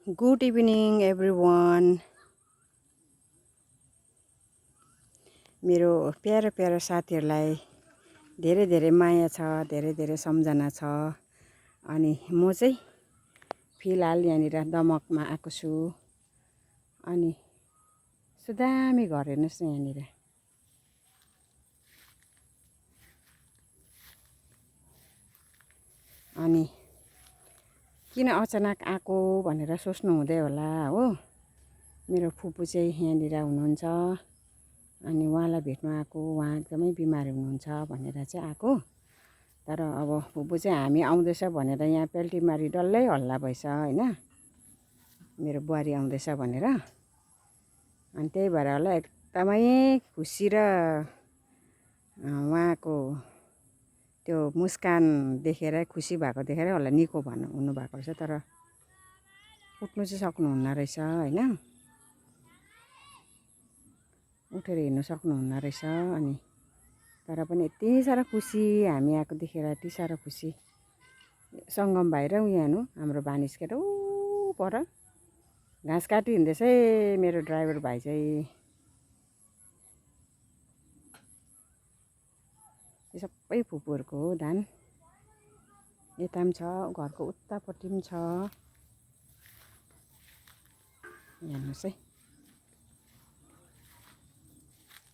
Good evening everyone. मेरो प्यारो प्यारो साथीहरूलाई धेरै धेरै माया छ, धेरै धेरै सम्झना छ। अनि म चाहिँ फिलहाल यहाँनिर दमकमा आएको छु। अनि सुदामी घर हेर्नुहोस् न यहाँनिर। अनि किन अचानक आएको भनेर सोच्नु हुँदै होला हो। मेरो फुपू चाहिँ यहाँनिर हुनुहुन्छ। अनि उहाँलाई भेट्न आएको, उहाँ एकदमै बिमारी हुनुहुन्छ भनेर चाहिँ आएको। तर अब फुपू चाहिँ हामी आउँदैछ भनेर यहाँ पेल्टीमारी डल्लै हल्ला भएछ होइन, मेरो बुहारी आउँदैछ भनेर। अनि त्यही भएर होला एकदमै खुसी र उहाँको त्यो मुस्कान देखेर, खुसी भएको देखेर होला निको हुनुभएको रहेछ। तर उठ्नु चाहिँ सक्नुहुन्न रहेछ होइन, उठेर हिँड्नु सक्नुहुन्न रहेछ। अनि तर पनि यति साह्रो खुसी हामी आएको देखेर, यति साह्रो खुसी। सङ्गम भाइ र यहाँ हेर्नु हाम्रो भानिज केटा ऊ पर घाँस काटी हिँड्दैछ है मेरो ड्राइभर भाइ चाहिँ। यो सबै फुपूहरूको हो धान। यता पनि छ, घरको उतापट्टि पनि छ। हेर्नुहोस् है।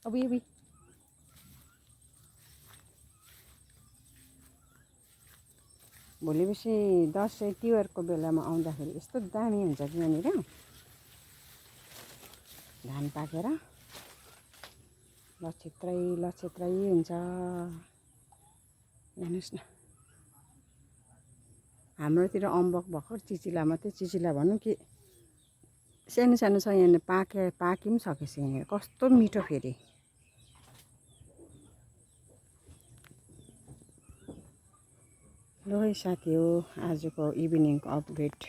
अबुई भोलि पर्सि दसैँ तिहारको बेलामा आउँदाखेरि यस्तो दामी हुन्छ कि यहाँनिर धान पाकेर लछेत्रै हुन्छ। हेर्नुहोस् न, हाम्रोतिर अम्बक भर्खर चिचिला मात्रै, चिचिला भनौँ कि सानो सानो छ। यहाँनिर पाकि पनि सकेछ यहाँनिर। कस्तो मिठो फेरि। ल है साथी हो, आजको इभिनिङको अपडेट